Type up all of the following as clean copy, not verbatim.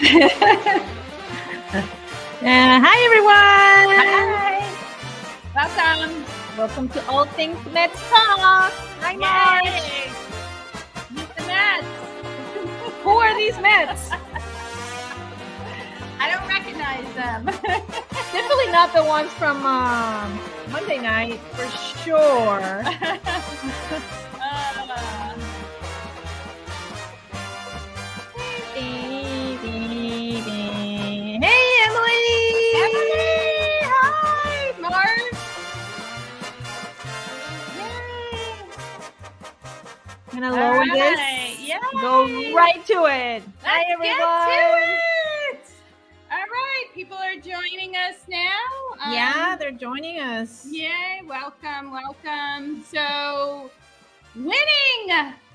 Hi, everyone. Hi. Welcome. Welcome to All Things Mets Talk. Hi, Marge. Yay. Meet the Mets. Who are these Mets? I don't recognize them. Definitely not the ones from Monday night, for sure. Hey, Emily. Hi, Marge. I'm gonna lower this. Yay. Go right to it. Hi, Let's everyone. get to it. All right, people are joining us now. Yeah, they're joining us. Yay, welcome. So, winning,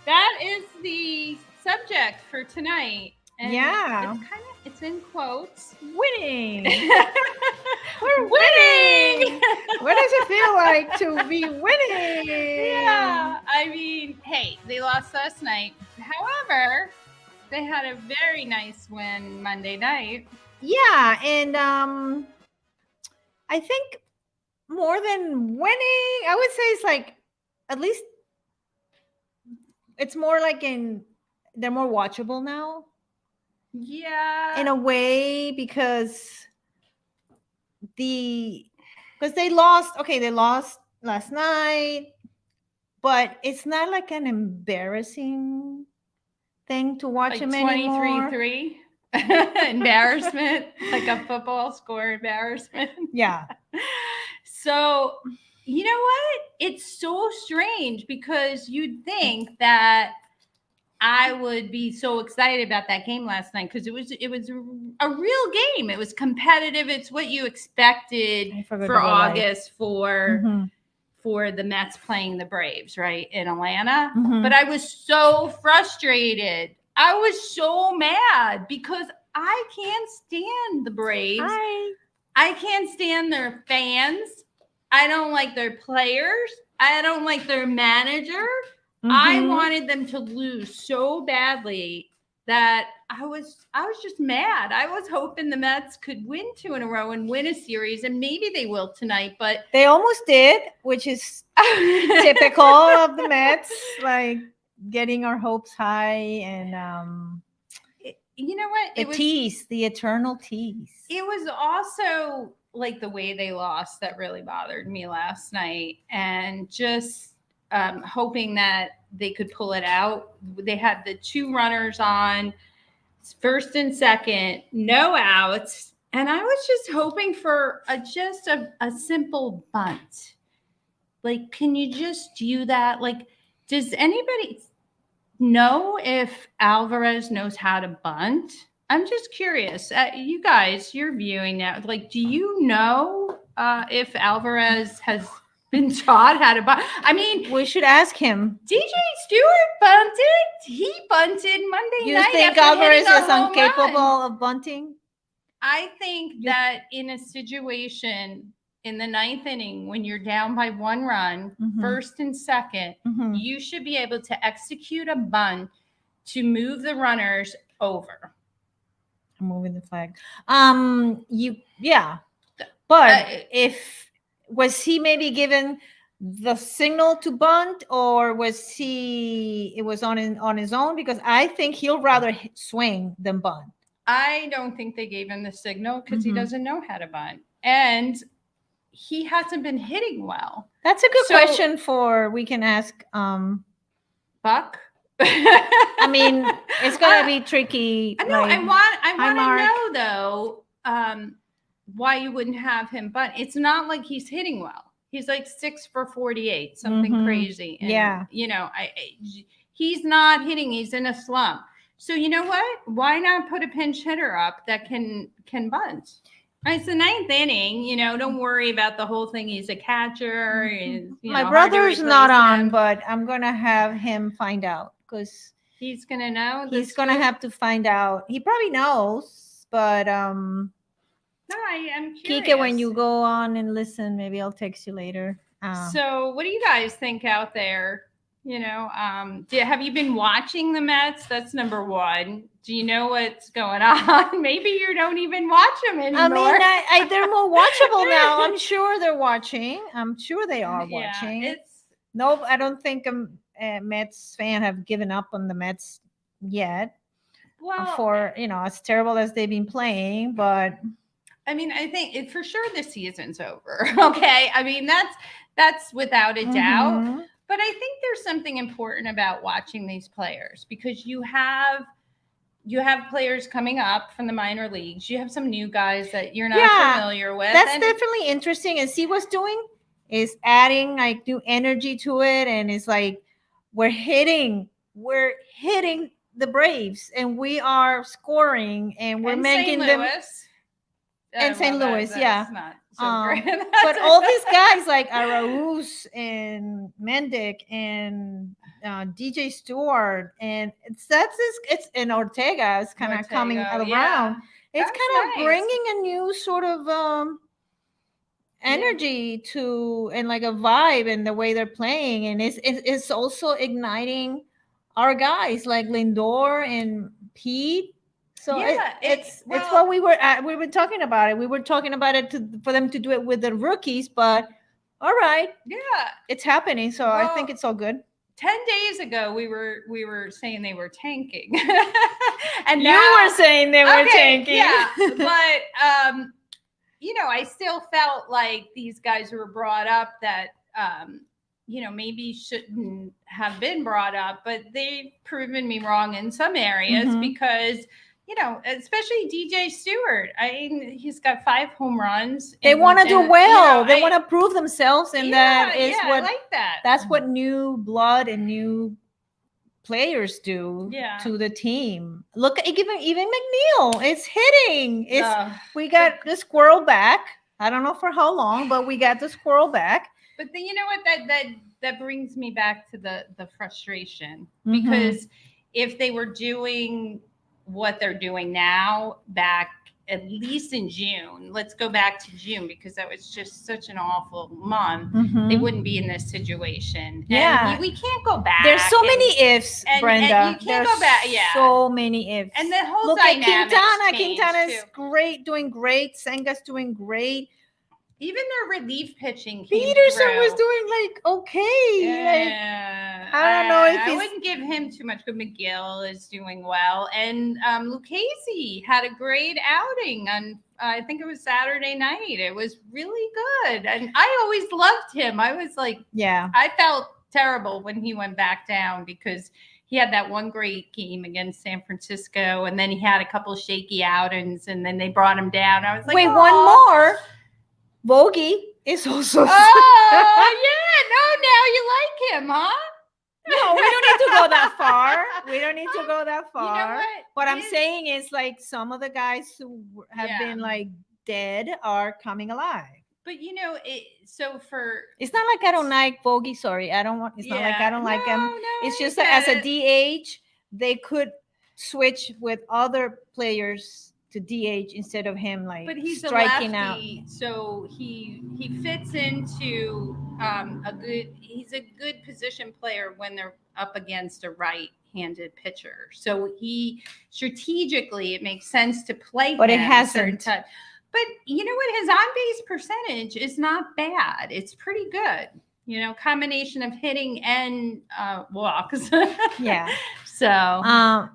that is the subject for tonight. And Yeah. it's in quotes. Winning. We're winning. What does it feel like to be winning? Yeah, I mean, hey, they lost last night. However, they had a very nice win Monday night. Yeah, and I think more than winning, I would say it's like at least it's more like they're more watchable now. Yeah. In a way, because they lost. Okay, they lost last night, but it's not like an embarrassing thing to watch like them anymore. 23-3 embarrassment, like a football score embarrassment. Yeah. So, you know what? It's so strange because you'd think that I would be so excited about that game last night because it was a real game. It was competitive. It's what you expected for August for the Mets playing the Braves, right, in Atlanta. Mhm. But I was so frustrated. I was so mad because I can't stand the Braves. Hi. I can't stand their fans. I don't like their players. I don't like their manager. I wanted them to lose so badly that I was just mad. I was hoping the Mets could win 2 in a row and win a series, and maybe they will tonight, but they almost did, which is typical of the Mets, like getting our hopes high and you know what? the eternal tease. It was also like the way they lost that really bothered me last night, and just hoping that they could pull it out. They had the 2 runners on, first and second, no outs, and I was just hoping for a simple bunt. Like, can you just do that? Like, does anybody know if Alvarez knows how to bunt? I'm just curious. You guys, you're viewing now. Like, do you know if Alvarez has been taught how to bunt? I mean, we should ask him. DJ Stewart bunted. He bunted Monday night. You think Alvarez is incapable of bunting? I think that in a situation in the 9th inning, when you're down by 1 run, first and second, you should be able to execute a bunt to move the runners over. I'm moving the flag. But if was he maybe given the signal to bunt, or was it was on his own? Because I think he'll rather swing than bunt. I don't think they gave him the signal because he doesn't know how to bunt, and he hasn't been hitting well. That's a good question we can ask Buck. I mean, it's gonna be tricky. I know. I want to know though why you wouldn't have him bunt. It's not like he's hitting well. He's like 6 for 48, something crazy. And, you know, he's not hitting. He's in a slump. So you know what? Why not put a pinch hitter up that can bunt? It's the 9th inning. You know, don't worry about the whole thing. He's a catcher. My brother's not on, but I'm gonna have him find out because he's gonna know. He's gonna have to find out. He probably knows, but no, I'm curious. Kike, when you go on and listen, maybe I'll text you later. So, what do you guys think out there? Have you been watching the Mets? That's number one. Do you know what's going on? Maybe you don't even watch them anymore. I mean, they're more watchable now. I'm sure they're watching. I'm sure they are watching. Yeah, no, I don't think a Mets fan have given up on the Mets yet. For as terrible as they've been playing, but I mean, I think for sure the season's over. Okay, I mean that's without a doubt. But I think there's something important about watching these players because you have players coming up from the minor leagues. You have some new guys that you're not familiar with. That's definitely interesting. And see what's doing is adding like new energy to it, and it's like we're hitting the Braves, and we are scoring, and we're making them. And St. Louis, yeah. Not so great. But all these guys like Arauz and Mendick and DJ Stewart and it's and Ortega is kind of coming around. Yeah. It's kind of bringing a new sort of energy to and like a vibe in the way they're playing, and it's also igniting our guys like Lindor and Pete. So it's what we were talking about it. We were talking about it for them to do it with the rookies, but all right, it's happening. So I think it's all good. 10 days ago, we were saying they were tanking, and now, you were saying they were tanking. Yeah, but I still felt like these guys were brought up that maybe shouldn't have been brought up, but they've proven me wrong in some areas because. Especially DJ Stewart. I mean, he's got 5 home runs. They want to do well. They want to prove themselves, and that is what I like that. That's what new blood and new players do to the team. Look, even McNeil is hitting. We got the squirrel back. I don't know for how long, but we got the squirrel back. But then you know what? That brings me back to the frustration because if they were doing what they're doing now back at least in June, let's go back to June because that was just such an awful month. They wouldn't be in this situation. And we can't go back. There's so many ifs, Brenda. And you can't go back. Yeah. So many ifs. And the whole Look dynamic at Quintana's great, doing great. Senga's doing great. Even their relief pitching. Peterson was doing like okay. Yeah. I don't know if I wouldn't give him too much. But McGill is doing well, and Lucchesi had a great outing on. I think it was Saturday night. It was really good, and I always loved him. I was like, I felt terrible when he went back down because he had that one great game against San Francisco, and then he had a couple shaky outings, and then they brought him down. I was like, wait, one more. Vogie is also. Oh yeah, no, now you like him, huh? No, we don't need to go that far. We don't need to go that far. You know what I'm saying is like some of the guys who have been like dead are coming alive. But it's not like I don't like Vogie. Sorry, I don't want. It's not like I don't like him. It's just that as a DH, they could switch with other players to DH instead of him but he's striking a lefty, out. So he fits into he's a good position player when they're up against a right-handed pitcher. So he strategically it makes sense to play but it hasn't. But you know what? His on-base percentage is not bad. It's pretty good. Combination of hitting and walks. Yeah. So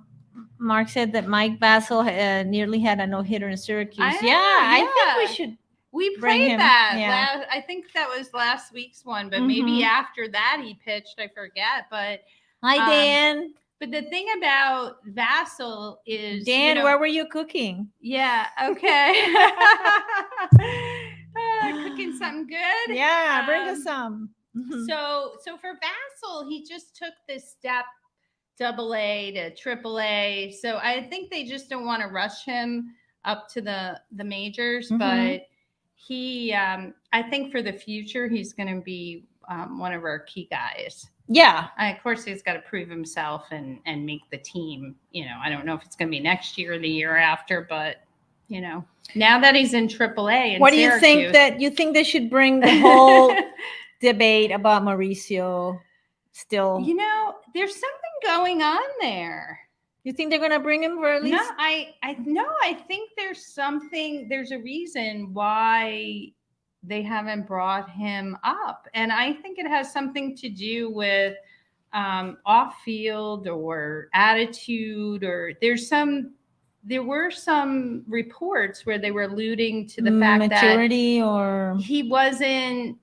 Mark said that Mike Bassel nearly had a no-hitter in Syracuse. I think we should. We played that. Yeah. I think that was last week's one, but maybe after that he pitched. I forget. But hi, Dan. But the thing about Bassel is Dan, where were you cooking? Yeah. Okay. Cooking something good. Yeah, bring us some. So for Bassel, he just took this step. AA to AAA. So I think they just don't want to rush him up to the majors, but he, I think for the future, he's going to be one of our key guys. Yeah. Of course, he's got to prove himself and make the team. I don't know if it's going to be next year or the year after, but now that he's in AAA. What do you think you think they should bring the whole debate about Mauricio still. You know, there's something going on there. You think they're gonna bring him for at least? No, I think there's a reason why they haven't brought him up. And I think it has something to do with off field or attitude, or there were some reports where they were alluding to the fact maturity that or he wasn't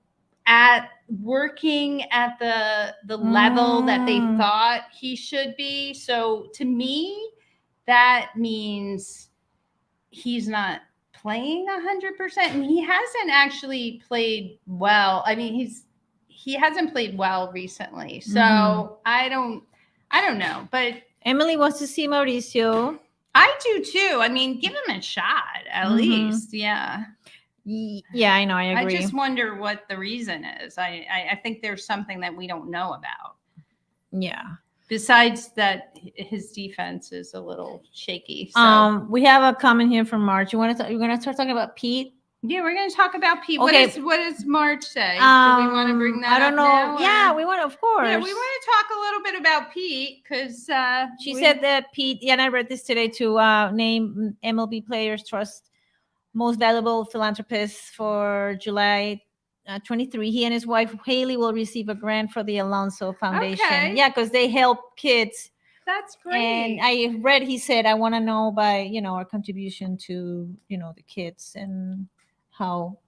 working at the level that they thought he should be. So to me, that means he's not playing 100%, and he hasn't actually played well. I mean, he hasn't played well recently. So I don't know, but Emily wants to see Mauricio. I do too. I mean, give him a shot at least. Yeah. Yeah, I know. I agree. I just wonder what the reason is. I think there's something that we don't know about. Yeah. Besides that, his defense is a little shaky. So. We have a comment here from March. You're gonna start talking about Pete? Yeah, we're going to talk about Pete. Okay. What does March say? Do we want to bring that up? I don't know. Now, yeah, we want, of course. Yeah, we want to talk a little bit about Pete because she said that Pete. Yeah, and I read this today to name MLB Players Trust most valuable philanthropist for July 23. He and his wife Haley will receive a grant for the Alonso Foundation. Okay. Yeah, because they help kids. That's great. And I read he said, I want to know by our contribution to the kids and how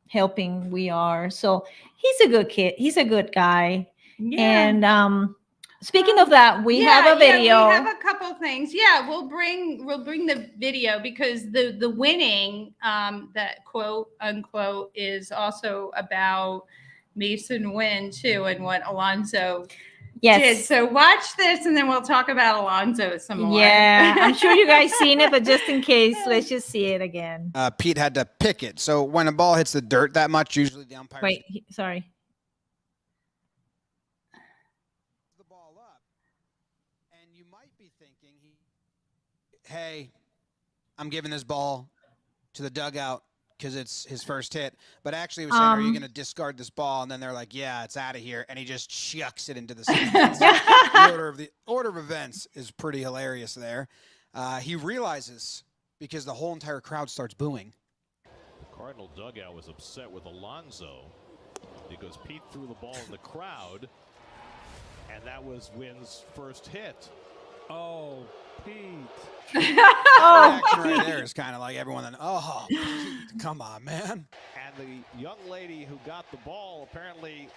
helping we are. So he's a good kid. He's a good guy. Yeah. And speaking of that, we have a video. Yeah, we have a couple things. Yeah, we'll bring the video because the winning that quote unquote is also about Mason Wynn too and what Alonso did. So watch this and then we'll talk about Alonso some more. Yeah, I'm sure you guys seen it, but just in case, let's just see it again. Pete had to pick it. So when a ball hits the dirt that much, usually the umpire. Wait, sorry. The ball up, and you might be thinking, hey, I'm giving this ball to the dugout because it's his first hit. But actually, he was saying, are you going to discard this ball? And then they're like, yeah, it's out of here. And he just chucks it into the stands. The order of events is pretty hilarious there. He realizes because the whole entire crowd starts booing. The Cardinal dugout was upset with Alonso because Pete threw the ball in the crowd, and that was Wynn's first hit. Oh, Pete. The action right there is kind of like everyone then, oh, Pete, come on, man. And the young lady who got the ball apparently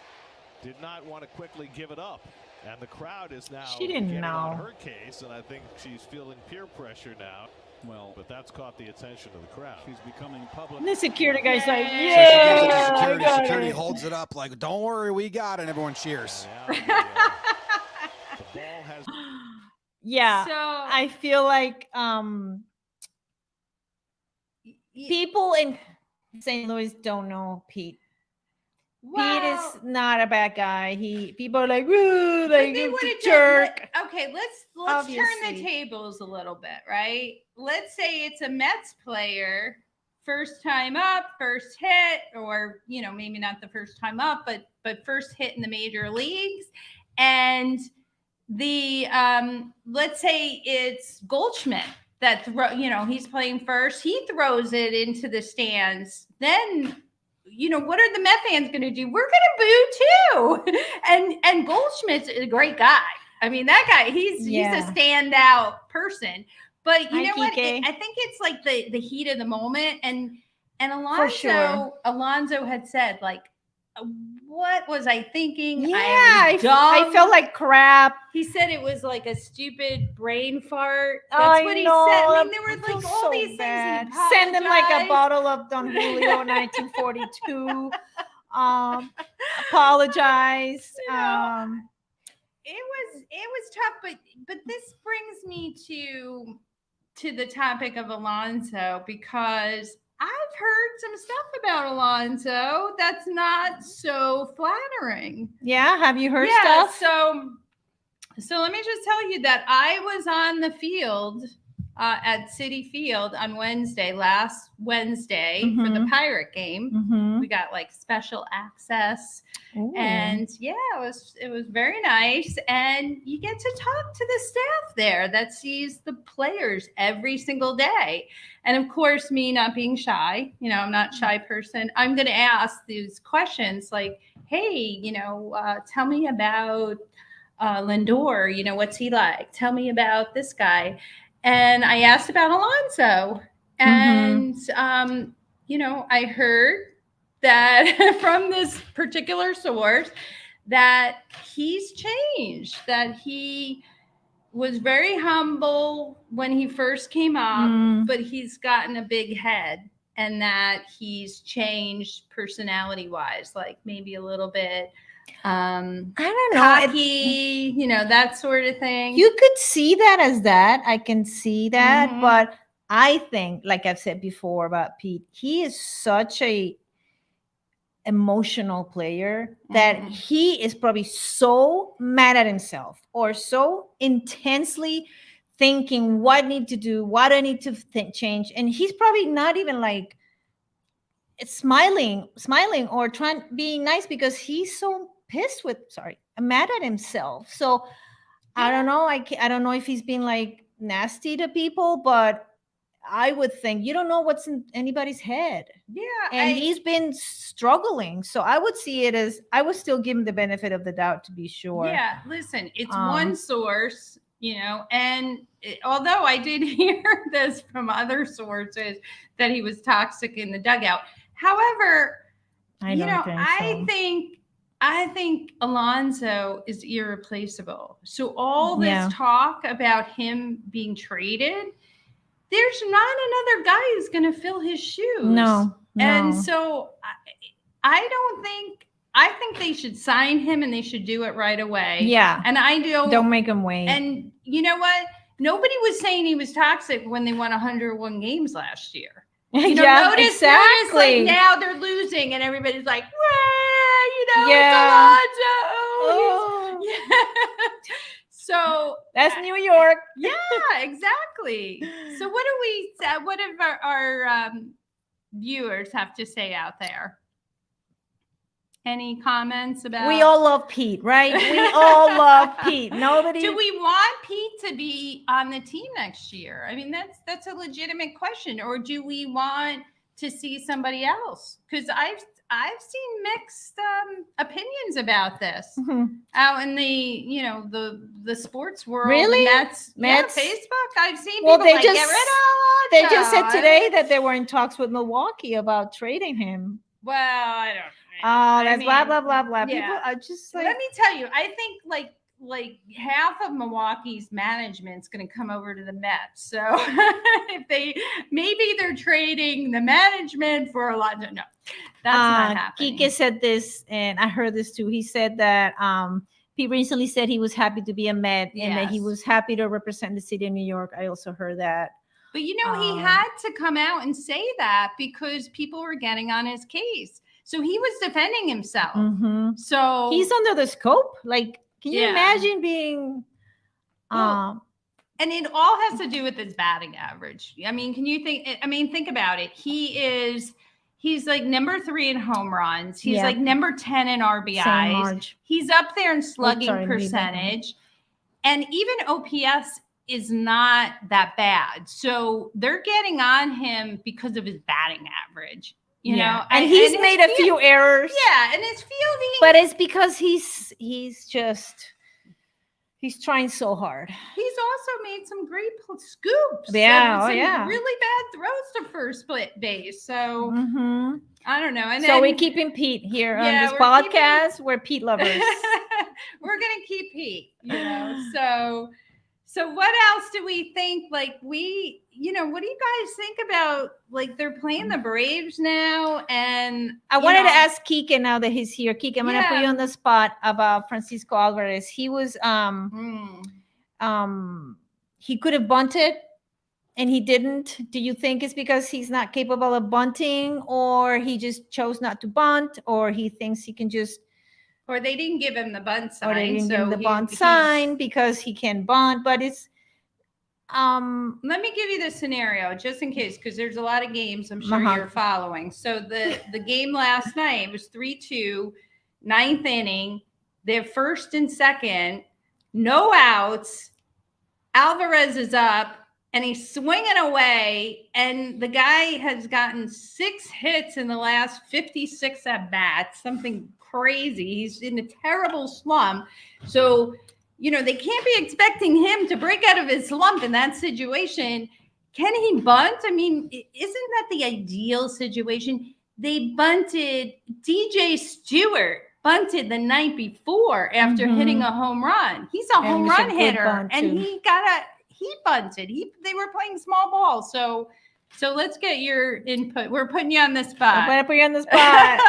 did not want to quickly give it up. And the crowd is now getting on her case, and I think she's feeling peer pressure now. Well, but that's caught the attention of the crowd. She's becoming public. The security guy's like, So she gives it to security. yeah. Security holds it up like, don't worry, we got it. And everyone cheers. The ball has. Yeah. So I feel like people in St. Louis don't know Pete. Pete is not a bad guy. People are like, ooh, like they a jerk. Okay, let's turn the Obviously. tables a little bit, right? Let's say it's a Mets player, first time up, first hit, or maybe not the first time up, but first hit in the major leagues, and the let's say it's Goldschmidt that he's playing first, he throws it into the stands, then. What are the Met fans going to do? We're going to boo too. And Goldschmidt's a great guy. I mean, that guy, he's a standout person. But you know what? I think it's like the heat of the moment. And Alonso had said, like, what was I thinking? Yeah, I felt like crap. He said it was like a stupid brain fart. That's what he said. I mean, there were like all these things. Send him like a bottle of Don Julio 1942. Apologize. It was tough, but this brings me to the topic of Alonso because I've heard some stuff about Alonso that's not so flattering. Yeah, have you heard stuff? So let me just tell you that I was on the field at Citi Field on last Wednesday for the Mhm. Pirate game. Mhm. We got like special access. Ooh. And yeah, it was very nice. And you get to talk to the staff there that sees the players every single day. And of course, me not being shy, I'm not a shy person. I'm going to ask these questions like, hey, tell me about Lindor. What's he like? Tell me about this guy. And I asked about Alonso. And, I heard that from this particular source that he's changed, that he was very humble when he first came up, but he's gotten a big head, and that he's changed personality wise, like maybe a little bit I don't know. cocky, that sort of thing. You could see that as that. I can see that. Mhm. But I think, like I've said before about Pete, he is such a emotional player that Mhm. he is probably so mad at himself or so intensely thinking what I need to do, what I need to change. And he's probably not even like smiling or being nice because he's so pissed mad at himself. So I don't know. I don't know if he's being like nasty to people, but I would think you don't know what's in anybody's head. Yeah. And he's been struggling. So I would see it as, I would still give him the benefit of the doubt to be sure. Yeah. Listen, it's one source, and although I did hear this from other sources that he was toxic in the dugout. However, I think Alonso is irreplaceable. So all this talk about him being traded, there's not another guy who's going to fill his shoes. No. And so I think they should sign him and they should do it right away. Yeah. And I don't make him wait. And you know what? Nobody was saying he was toxic when they won 101 games last year. Notice like now they're losing and everybody's like, it's Alonso. Oh. Yeah. So that's New York. Yeah, exactly. So what do our viewers have to say out there? Any comments about? We all love Pete, right? We all love Pete. Nobody. Do we want Pete to be on the team next year? I mean, that's a legitimate question. Or do we want to see somebody else? Because I've seen mixed opinions about this out in the sports world. Really? Mets? Facebook. I've seen people they like, just get rid of Alonso. They just said today that they were in talks with Milwaukee about trading him. Well, I don't know. Oh, that's blah blah blah blah. Yeah. People are just like. Let me tell you, I think like half of Milwaukee's management's going to come over to the Mets. So if maybe they're trading the management for Alonso. No, that's not happening. Kike said this, and I heard this too. He said that Pete recently said he was happy to be a Met and that he was happy to represent the city of New York. I also heard that. But he had to come out and say that because people were getting on his case. So he was defending himself. Mm-hmm. So he's under the scope. Like, can you imagine being? And it all has to do with his batting average. I mean, think about it. He's like number 3 in home runs. He's like number 10 in RBIs. He's up there in slugging percentage. And even OPS is not that bad. So they're getting on him because of his batting average. You know, and he's made a few errors. Yeah, and his fielding. But it's because he's trying so hard. He's also made some great scoops. Yeah, really bad throws to first base. So I don't know. And so we're keeping Pete here on this podcast. We're Pete lovers. We're gonna keep Pete. So what else do we think? Like what do you guys think about, like, they're playing the Braves now? And I wanted to ask Kike now that he's here. Kike, I'm going to put you on the spot about Francisco Alvarez. He was, he could have bunted and he didn't. Do you think it's because he's not capable of bunting, or he just chose not to bunt, or he thinks he can just, or they didn't give him the bunt sign. Or they didn't give him the bunt sign because he can bunt. But Let me give you the scenario just in case, because there's a lot of games I'm sure you're following. So the game last night was 3-2, ninth inning. They're first and second, no outs. Alvarez is up and he's swinging away, and the guy has gotten 6 hits in the last 56 at bats, something crazy. He's in a terrible slump. So, they can't be expecting him to break out of his slump in that situation. Can he bunt? I mean, isn't that the ideal situation? They bunted. DJ Stewart bunted the night before after hitting a home run. He's a home run hitter, and he bunted. They were playing small ball. So let's get your input. We're putting you on the spot. I'm gonna put you on the spot.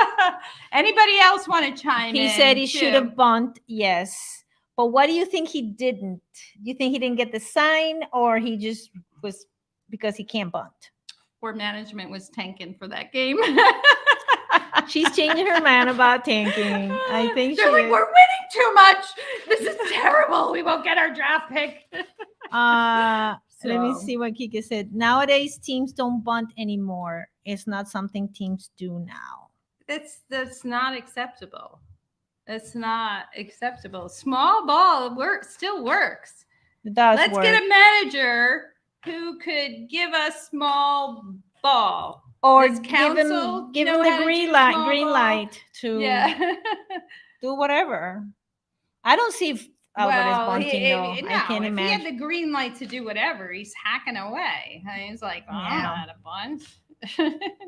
Anybody else want to chime in? He said he should have bunt. Yes. But what do you think he didn't? You think he didn't get the sign, or he just was because he can't bunt? Or management was tanking for that game. She's changing her mind about tanking. I think they're like, we're winning too much. This is terrible. We won't get our draft pick. Let me see what Kika said. Nowadays, teams don't bunt anymore. It's not something teams do now. That's not acceptable. That's not acceptable. Small ball still works. It does. Let's get a manager who could give us small ball. Or give him the green light to do whatever. I don't see Alvarez bunting though. I can't imagine. If he had the green light to do whatever, he's hacking away. He's like, I'm not how to bunt.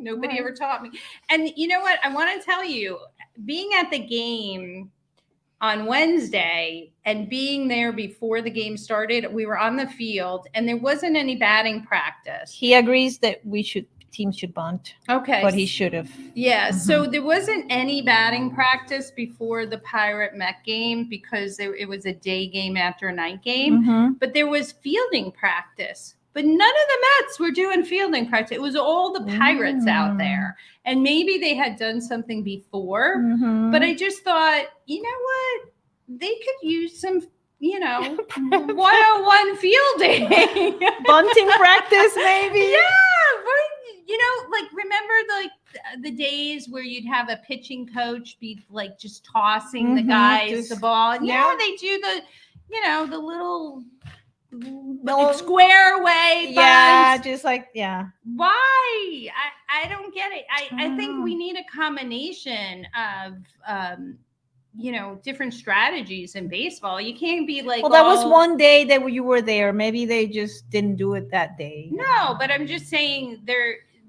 Nobody ever taught me. And you know what? I want to tell you, being at the game on Wednesday and being there before the game started, we were on the field and there wasn't any batting practice. He agrees that teams should bunt. Okay. But he should have. Yeah. So there wasn't any batting practice before the Pirate Met game because it was a day game after a night game. But there was fielding practice. But none of the Mets were doing fielding practice. It was all the Pirates out there. And maybe they had done something before. But I just thought, you know what? They could use some, 101 fielding. Bunting practice, maybe? Yeah. Remember the days where you'd have a pitching coach be like just tossing the guys the ball. And now they do the little square way. Yeah, bunts. just like, Why? I don't get it. I think we need a combination of different strategies in baseball. You can't be like, well, that was one day that you were there. Maybe they just didn't do it that day. No, but I'm just saying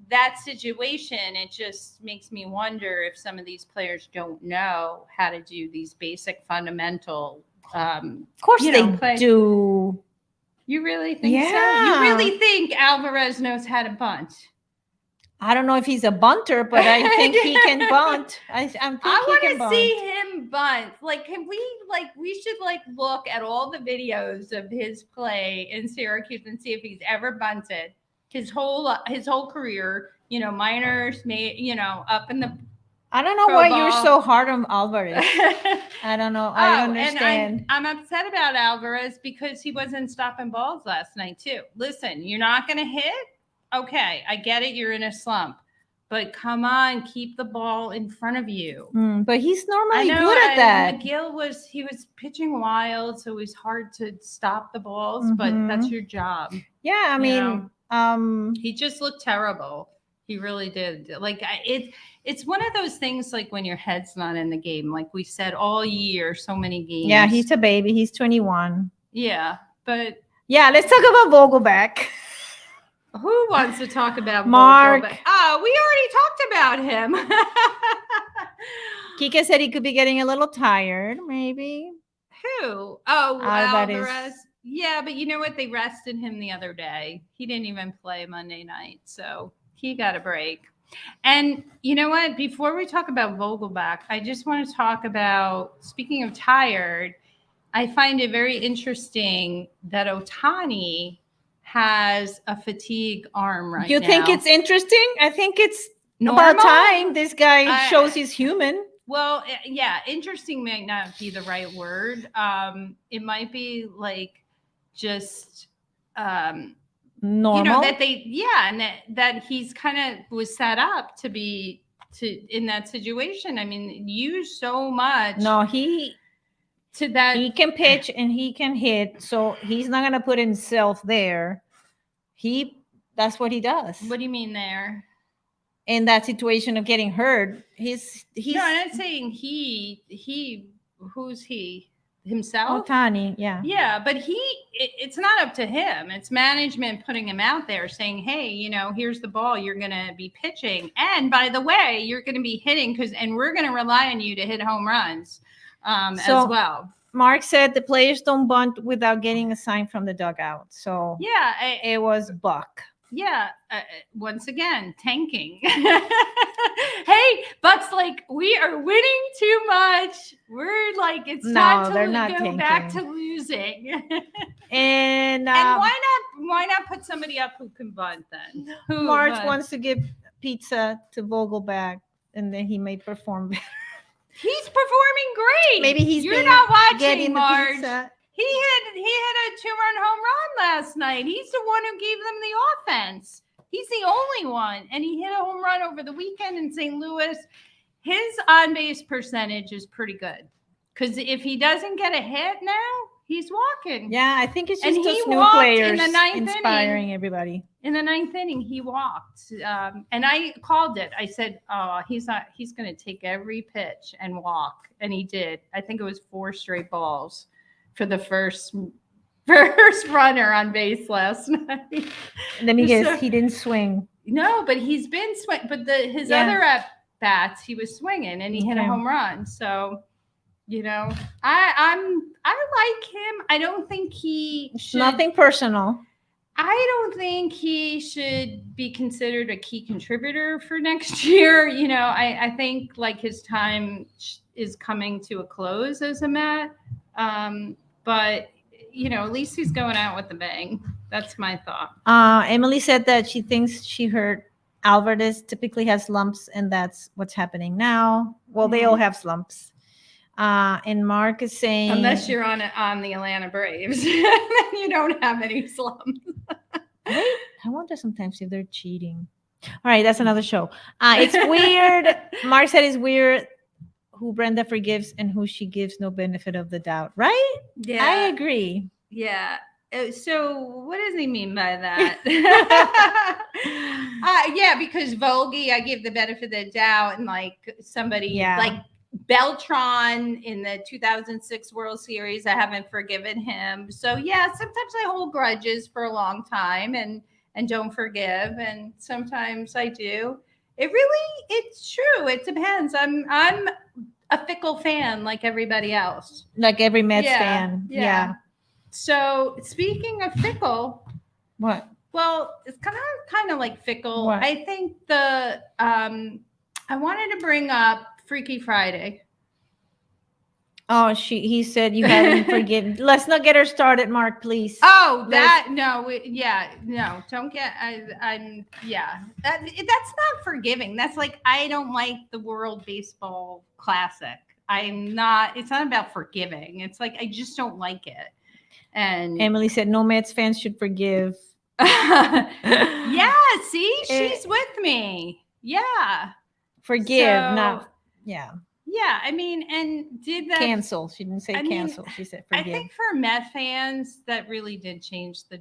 that situation, it just makes me wonder if some of these players don't know how to do these basic fundamental. Of course they do. You really think so? You really think Alvarez knows how to bunt? I don't know if he's a bunter, but I think he can bunt. I want to see him bunt. We should look at all the videos of his play in Syracuse and see if he's ever bunted his whole career. Minors, up in the. I don't know why you're so hard on Alvarez. I don't know. I don't understand. And I'm upset about Alvarez because he wasn't stopping balls last night too. Listen, you're not going to hit. Okay, I get it. You're in a slump, but come on, keep the ball in front of you. But he's normally good at that. McGill was pitching wild, so it was hard to stop the balls. But that's your job. Yeah, I mean, he just looked terrible. He really did. It's one of those things like when your head's not in the game, like we said all year, so many games. Yeah, he's a baby. He's 21. Yeah, but let's talk about Vogelbach. Who wants to talk about Mark? Vogelbach? Oh, we already talked about him. Kika said he could be getting a little tired, maybe. Who? Oh, Alvarez. Yeah, but you know what? They rested him the other day. He didn't even play Monday night, so he got a break. And you know what? Before we talk about Vogelbach, I just want to talk about, speaking of tired, I find it very interesting that Ohtani has a fatigue arm right now. You think it's interesting? I think it's normal. About time this guy shows he's human. Well, yeah, interesting might not be the right word. It might be like just Normal. that and that he's kind of was set up to be in that situation. I mean, use so much. No, he can pitch and he can hit, so he's not gonna put himself there. That's what he does. What do you mean there? In that situation of getting hurt, he's no, I'm not saying who's he? Himself? Ohtani, yeah. Yeah, but it's not up to him. It's management putting him out there saying, hey, here's the ball. You're going to be pitching. And by the way, you're going to be hitting and we're going to rely on you to hit home runs as well. Mark said the players don't bunt without getting a sign from the dugout. So yeah, it was Buck. Yeah, once again, tanking. Hey, Buck's like, we are winning too much. We're like, it's time to go back to losing. And why not put somebody up who can bunt then? March wants to give pizza to Vogelback, and then he may perform better. He's performing great. Maybe you're not watching, getting Marge. The pizza. He hit a 2-run home run last night. He's the one who gave them the offense. He's the only one. And he hit a home run over the weekend in St. Louis. His on-base percentage is pretty good. Because if he doesn't get a hit now, he's walking. Yeah, I think it's just those new players inspiring everybody. In the 9th inning, he walked. And I called it. I said, he's going to take every pitch and walk. And he did. I think it was 4 straight balls for the first runner on base last night. Let me guess, he didn't swing. No, but he's been swing. But his other at bats, he was swinging and he hit a home run. So, I like him. I don't think he should. Nothing personal. I don't think he should be considered a key contributor for next year. I think like his time is coming to a close as a Met. But, at least he's going out with a bang. That's my thought. Emily said that she thinks she heard Alvarez typically has slumps, and that's what's happening now. Well, they all have slumps. And Mark is saying... Unless you're on the Atlanta Braves, then you don't have any slumps. I wonder sometimes if they're cheating. All right, that's another show. It's weird. Mark said it's weird who Brenda forgives and who she gives no benefit of the doubt, right? Yeah. I agree. Yeah. So what does he mean by that? Yeah, because Vogie, I give the benefit of the doubt, and like somebody like Beltran in the 2006 World Series, I haven't forgiven him. So yeah, sometimes I hold grudges for a long time and don't forgive, and sometimes I do. It's true. It depends. I'm a fickle fan like everybody else. Like every Mets fan. Yeah. So speaking of fickle, what? Well, it's kind of like fickle. What? I think I wanted to bring up Freaky Friday. Oh, he said you haven't forgiven. Let's not get her started, Mark, please. Oh, don't get. That's not forgiving. That's like, I don't like the World Baseball Classic. It's not about forgiving. It's like, I just don't like it. And Emily said no Mets fans should forgive. Yeah, see, she's with me. Yeah. Forgive, not, yeah. Yeah, I mean, and did that cancel? She didn't say cancel. She said forgive. I think for Met fans, that really did change the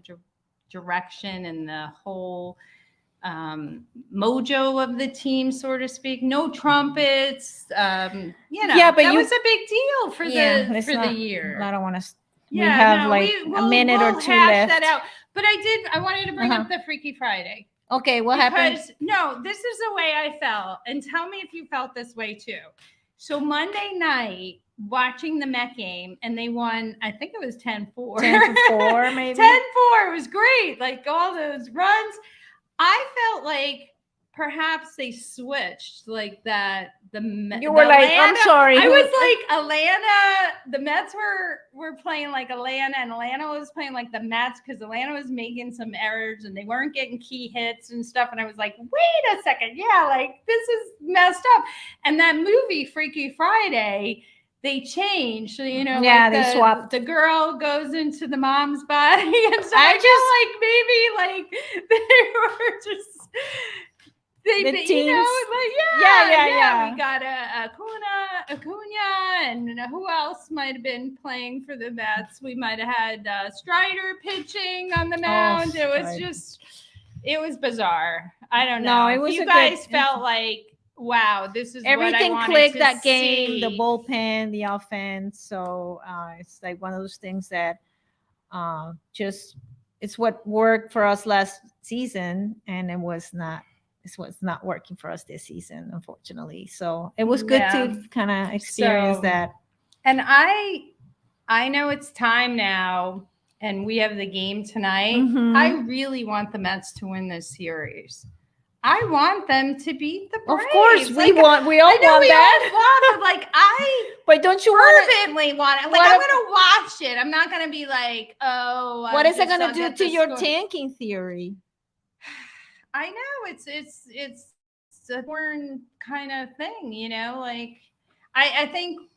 direction and the whole mojo of the team, so to speak. No trumpets. Yeah, but that was a big deal for the year. I don't want to. We have a minute or two left. That out. But I wanted to bring up the Freaky Friday. Okay, what happened? No, this is the way I felt. And tell me if you felt this way too. So Monday night, watching the Met game, and they won, I think it was 10-4. 10-4, maybe? 10-4. It was great. Like all those runs. I felt like perhaps they switched like that. You were like, I'm sorry. I was like, Atlanta, the Mets were playing like Atlanta, and Atlanta was playing like the Mets because Atlanta was making some errors and they weren't getting key hits and stuff. And I was like, wait a second. Yeah, like this is messed up. And that movie, Freaky Friday, they change. So, you know, Yeah, like they swapped. The girl goes into the mom's body. And so I feel like maybe like they were just they The you know, teams. like Yeah. we got Acuna, and who else might have been playing for the Mets? We might have had Strider pitching on the mound. It was right. just, it was bizarre. I don't know. No, it was you a guys good- felt like, wow, this is everything what I wanted clicked to that see. game, the bullpen, the offense. So it's like one of those things that just it's what worked for us last season, and it was not. It's what's not working for us this season, unfortunately. So it was good to kind of experience that. And I know it's time now, and we have the game tonight. Mhm. I really want the Mets to win this series. I want them to beat the Braves. Of course, we all want that. But don't you want fervently want it? Like, I'm gonna watch it. I'm not gonna be like, oh. What is it gonna do to your tanking theory? I know it's a foreign kind of thing, you know. Like, I think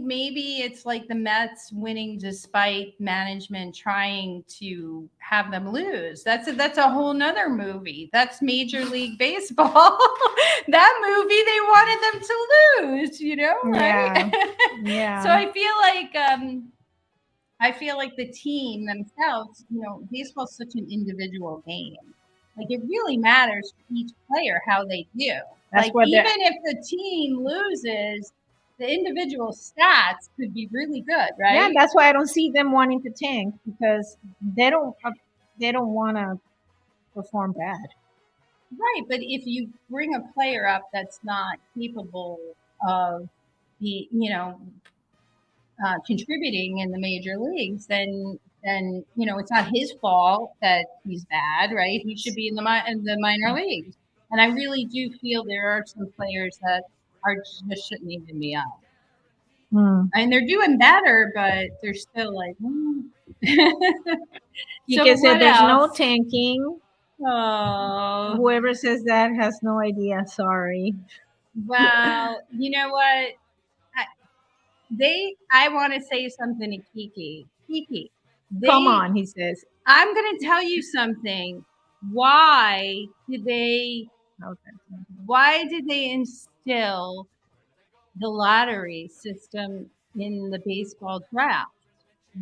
maybe it's like the Mets winning despite management trying to have them lose. That's a whole nother movie. That's Major League Baseball. That movie, they wanted them to lose, you know, right? Yeah. So I feel like the team themselves, you know, baseball is such an individual game. Like, it really matters for each player how they do. Like, even if the team loses, the individual stats could be really good, right? Yeah, that's why I don't see them wanting to tank, because they don't want to perform bad. Right, but if you bring a player up that's not capable of contributing in the major leagues, then you know, it's not his fault that he's bad, right? He should be in the minor leagues. And I really do feel there are some players that just shouldn't even be up. And they're doing better, but they're still like, Kike said there's no tanking. Oh, whoever says that has no idea. Sorry. Well, you know what? I want to say something to Kike. Kike, come on, he says. I'm going to tell you something. Why did they instill the lottery system in the baseball draft?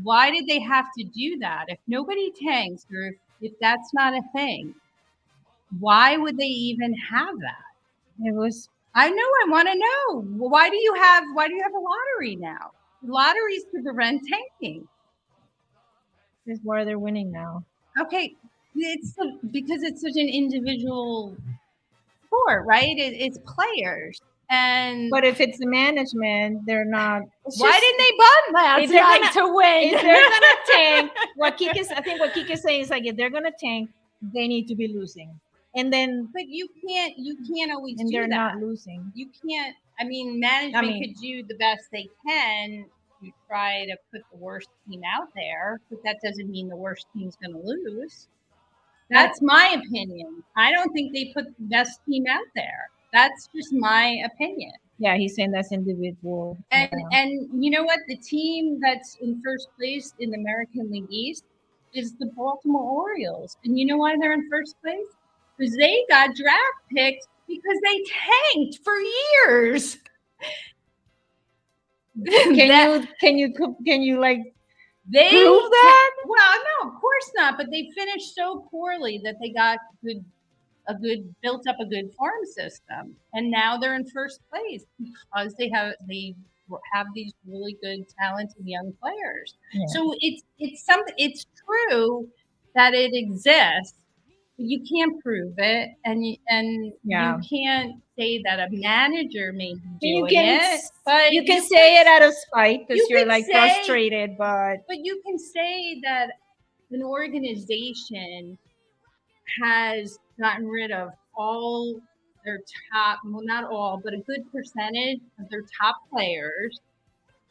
Why did they have to do that? If nobody tanks, or if that's not a thing, why would they even have that? It was. I know. I want to know. Why do you have a lottery now? Lotteries to prevent tanking. This is where they're winning now. Okay, it's because it's such an individual sport, right? It's players. But if it's the management, they're not. Why didn't they bunt last night to win? If they're gonna tank, I think what Kike is saying is, like, if they're gonna tank, they need to be losing. And then, but you can't always and do they're that. Not losing. You can't. I mean, management could do the best they can to try to put the worst team out there, but that doesn't mean the worst team's going to lose. That's my opinion. I don't think they put the best team out there. That's just my opinion. Yeah, he's saying that's individual. And you know what? The team that's in first place in the American League East is the Baltimore Orioles. And you know why they're in first place? Because they got draft picks because they tanked for years. Can you like they prove that? Well, no, of course not. But they finished so poorly that they got built up a good farm system, and now they're in first place because they have these really good, talented young players. Yeah. So it's true that it exists. You can't prove it, and you can't say that a manager may be doing it. But you can say it out of spite because you're like frustrated. But you can say that an organization has gotten rid of all their top, well, not all, but a good percentage of their top players,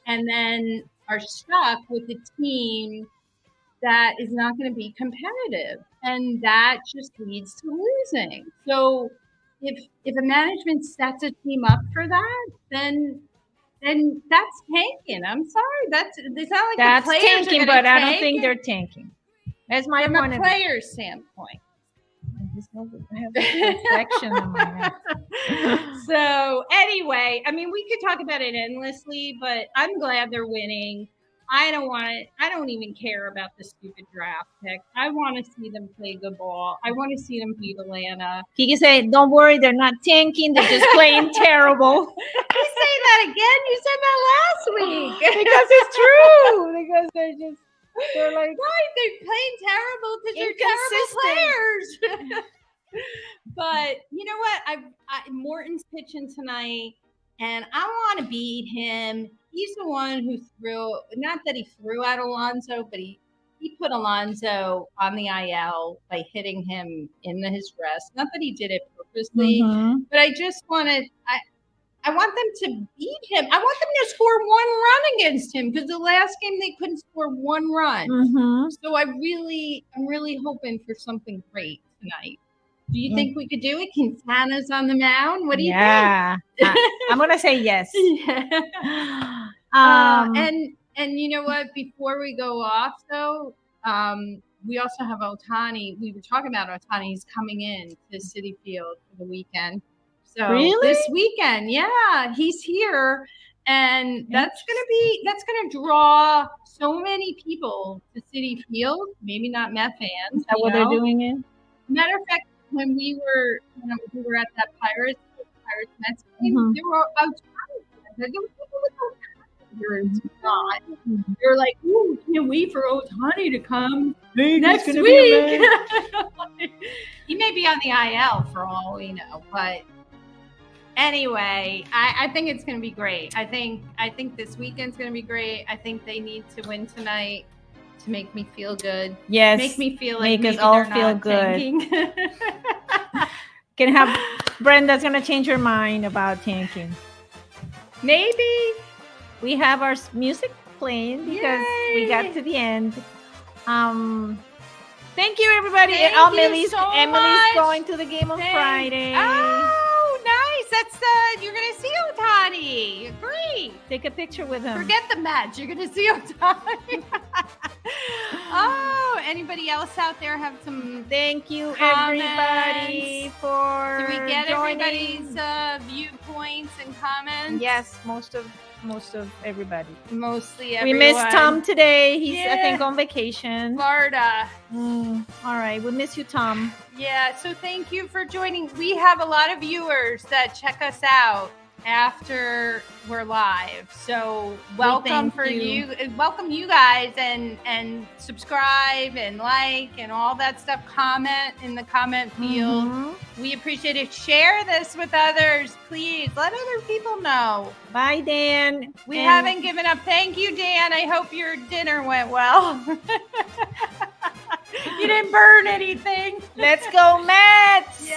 and then are stuck with a team that is not going to be competitive, and that just leads to losing. So if a management sets a team up for that, then then that's tanking. I'm sorry. It's not like That's the players tanking, are but gonna I don't tank think it they're tanking. That's my from point a of view. player's standpoint. I have this reflection in my head. So anyway, I mean, we could talk about it endlessly, but I'm glad they're winning. I don't even care about the stupid draft pick. I want to see them play good ball. I want to see them beat Atlanta. He can say, "Don't worry, they're not tanking. They're just playing terrible." You say that again? You said that last week. Because it's true. Because they're like, right, they're playing terrible because they're terrible players. But you know what? Morton's pitching tonight, and I want to beat him. He's the one who not that he threw out Alonso, but he put Alonso on the IL by hitting him in his rest. Not that he did it purposely, but I just wanted, I want them to beat him. I want them to score 1 run against him because the last game they couldn't score 1 run. So I'm really hoping for something great tonight. Do you think we could do it? Quintana's on the mound. What do you think? I'm gonna say yes. And you know what? Before we go off, though, we also have Ohtani. We were talking about Ohtani. He's coming in to Citi Field for the weekend. So this weekend, yeah, he's here, and that's gonna draw so many people to Citi Field. Maybe not Met fans. Is that what they're doing it? Matter of fact, when we were at that Pirates Mets game, there were Ohtani fans. There were people with Ohtani here. It's not. They're like, "Ooh, can't wait for Ohtani to come next week." He may be on the IL for all we know, but. Anyway, I think it's going to be great. I think this weekend's going to be great. I think they need to win tonight to make me feel good. Yes, make me feel like make us all feel good. Can have Brenda's going to change her mind about tanking. Maybe we have our music playing because we got to the end. Thank you, everybody. Emily's going to the game on Friday. Oh, nice. That's you're gonna see Ohtani. Great. Take a picture with him. Forget the match. You're gonna see Ohtani. Oh, anybody else out there have some? Thank you, comments? everybody, for Did we get joining. everybody's viewpoints and comments? Yes, most of everybody. Mostly We everyone. missed Tom today. He's I think on vacation. Florida. All right, we miss you, Tom. Yeah, so thank you for joining. We have a lot of viewers that check us out after we're live. So welcome welcome you guys and subscribe and like and all that stuff. Comment in the comment field. We appreciate it. Share this with others. Please let other people know. Bye, Dan. We haven't given up. Thank you, Dan. I hope your dinner went well. You didn't burn anything. Let's go, Mets.